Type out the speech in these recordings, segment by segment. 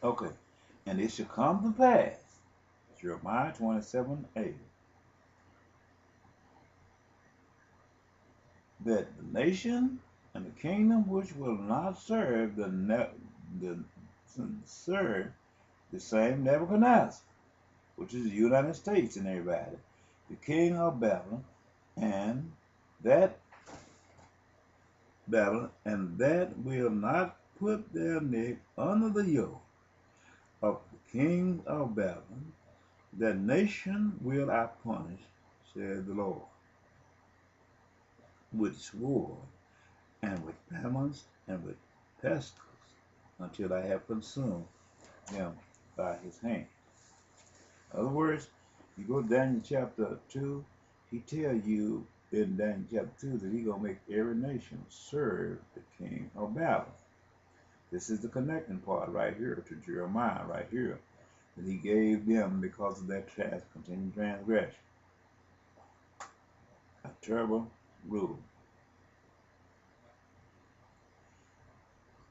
Okay. And it shall come to pass, Jeremiah 27:8, that the nation and the kingdom which will not serve the serve the same Nebuchadnezzar, which is the United States and everybody, the king of Babylon, and that that will not put their neck under the yoke of the king of Babylon, that nation will I punish, said the Lord, with sword and with famines and with pestilence, until I have consumed them by his hand. In other words, you go to Daniel chapter 2, he tell you in Daniel chapter 2 that he going to make every nation serve the king of Babylon. This is the connecting part right here to Jeremiah right here that he gave them because of their continued transgression. A terrible rule.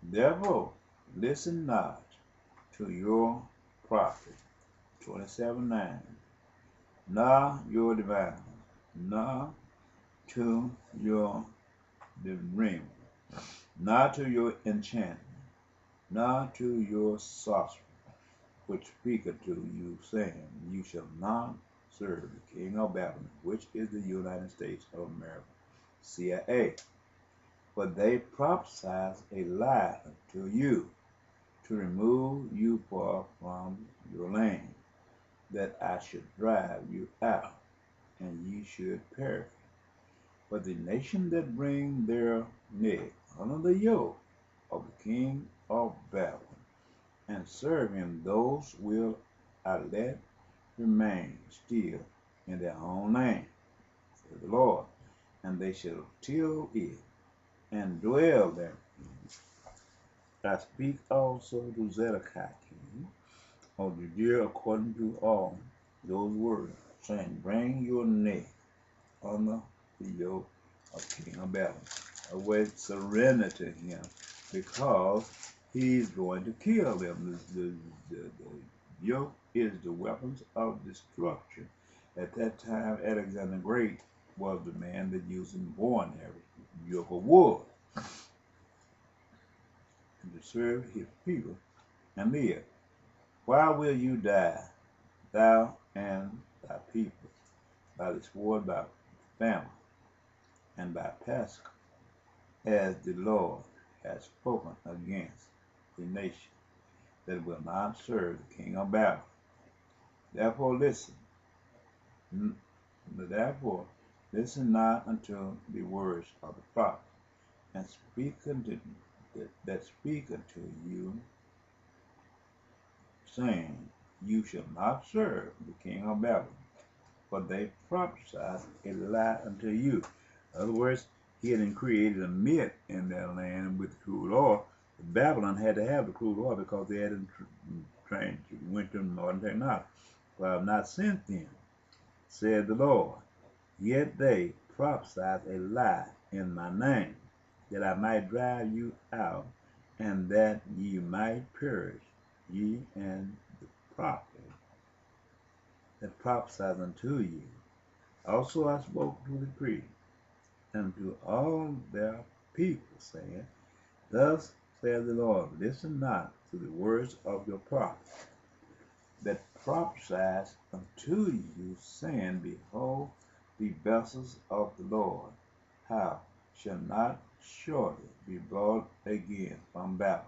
Therefore, listen not to your prophet, 27:9, nor your divine, nor to your dream, nor to your enchantment, nor to your sorcery, which speaketh to you, saying, you shall not serve the king of Babylon, which is the United States of America, CIA. For they prophesy a lie unto you, to remove you far from your land, that I should drive you out, and ye should perish. But the nation that bring their neck under the yoke of the king of Babylon, and serve him, those will I let remain still in their own land, says the Lord, and they shall till it, and dwell there. I speak also to Zedekiah king of Judea according to all those words, saying, bring your neck under the yoke of King of Babylon. Away surrender to him, because he's going to kill them. The yoke is the weapons of destruction. At that time, Alexander the Great was the man that used an ordinary yoke of wood to serve his people and live. Why will you die, thou and thy people, by the sword, by famine, and by pestilence, as the Lord has spoken against the nation that will not serve the king of Babylon? Therefore listen, therefore listen not unto the words of the prophet, and speak unto that speak unto you, saying, you shall not serve the king of Babylon, for they prophesy a lie unto you. In other words, he had created a myth in their land with crude oil. Babylon had to have the crude oil because they hadn't trained to went to modern technology. For I have not sent them, said the Lord. Yet they prophesied a lie in my name, that I might drive you out, and that ye might perish, ye and the prophet that prophesied unto you. Also I spoke to the priests and to all their people, saying, thus saith the Lord, listen not to the words of your prophets that prophesied unto you, saying, behold, the vessels of the Lord, how shall not surely be brought again from Babylon.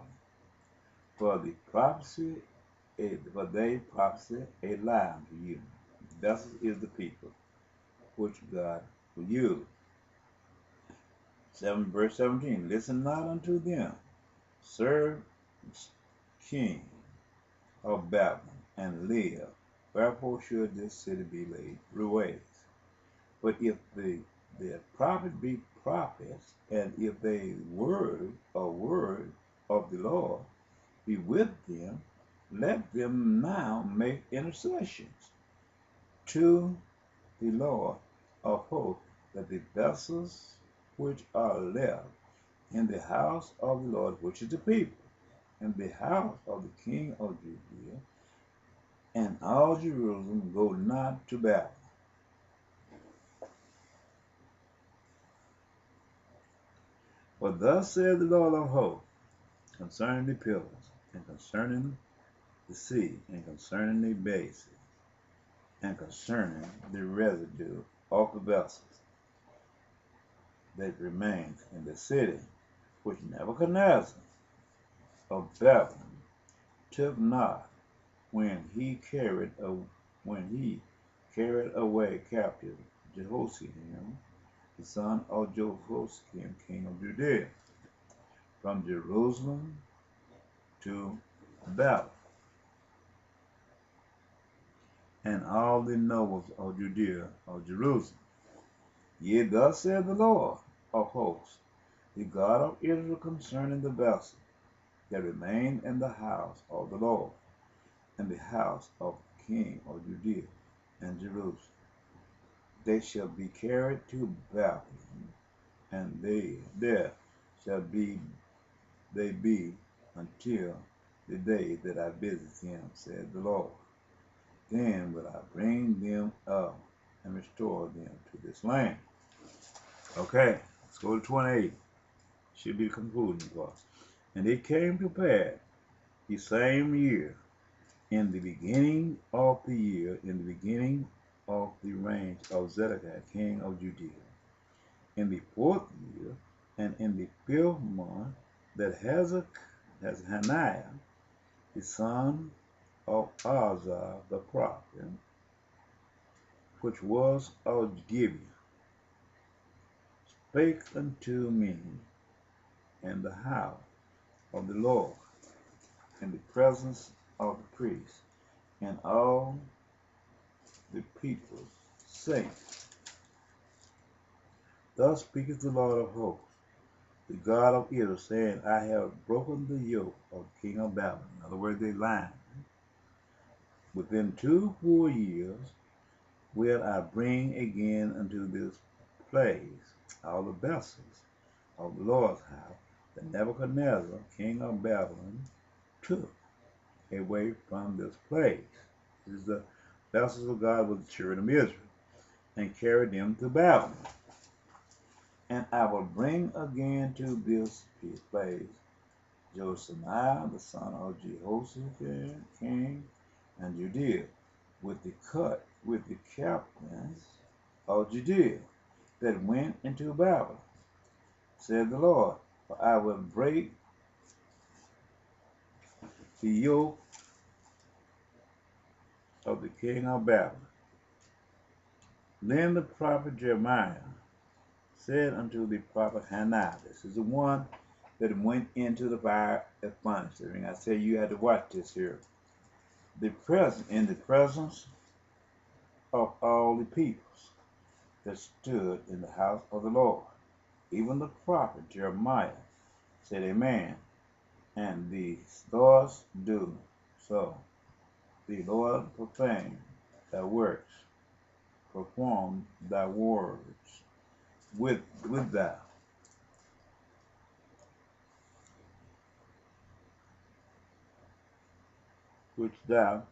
For the prophecy, for they prophesy a lie unto you. The vessels is the people which God will use. 7 verse 17. Listen not unto them. Serve king of Babylon and live. Wherefore should this city be laid waste? But if the prophet be prophets, and if they word of the Lord be with them, let them now make intercessions to the Lord of hosts, that the vessels which are left in the house of the Lord, which is the people, and the house of the king of Judea, and all Jerusalem go not to battle. For thus saith the Lord of hosts, concerning the pillars, and concerning the sea, and concerning the bases, and concerning the residue of the vessels that remain in the city, which Nebuchadnezzar of Babylon took not when he carried away captive Jehoiakim, the son of Jehoiakim, king of Judea, from Jerusalem to Babylon, and all the nobles of Judea of Jerusalem. Yea, thus saith the Lord of hosts, the God of Israel, concerning the vessels that remain in the house of the Lord, and the house of the king of Judea and Jerusalem. They shall be carried to Babylon, and there shall they be until the day that I visit him, said the Lord. Then will I bring them up and restore them to this land. Okay, let's go to 28. Should be the concluding clause. And it came to pass the same year, in the beginning of the year, in the beginning of the reign of Zedekiah, king of Judea, in the 4th year, and in the 5th month, that Hananiah, the son of Azar the prophet, which was of Gibeon, spake unto me in the house of the Lord, in the presence of the priests, and all the people, saying, Thus speaketh the Lord of hosts, the God of Israel, saying, I have broken the yoke of the king of Babylon. In other words, they lied. Within 2 full years will I bring again unto this place all the vessels of the Lord's house that Nebuchadnezzar, king of Babylon, took away from this place. This is the vessels of God with the children of Israel, and carried them to Babylon. And I will bring again to this place Josiah, the son of Jehoshaphat, king and Judea, with the captains of Judea that went into Babylon, said the Lord, for I will break the yoke of the king of Babylon. Then the prophet Jeremiah said unto the prophet Hananiah, this is the one that went into the fire at furnace. And I said you had to watch this here. In the presence of all the peoples that stood in the house of the Lord, even the prophet Jeremiah said, Amen. And the stars do so. The Lord proclaim thy works, perform thy words with thou. Which thou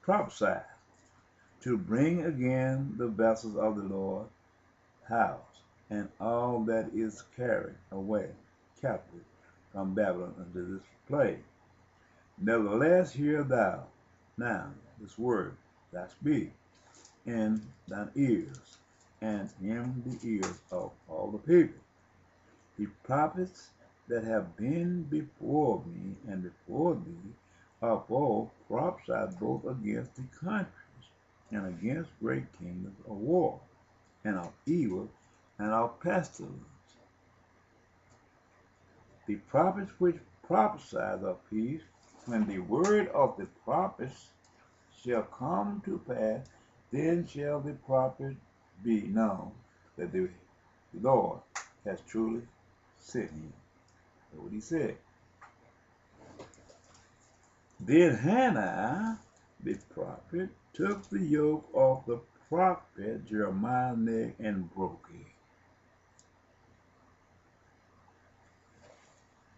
prophesied, to bring again the vessels of the Lord's house, and all that is carried away captive from Babylon unto this place. Nevertheless, hear thou now this word that speak in thine ears, and in the ears of all the people. The prophets that have been before me and before thee have all prophesied both against the countries and against great kingdoms of war, and of evil, and of pestilence. The prophets which prophesied of peace, when the word of the prophets shall come to pass, then shall the prophet be known that the Lord has truly sent him. That's what he said. Then Hannah, the prophet, took the yoke of the prophet Jeremiah's neck and broke it.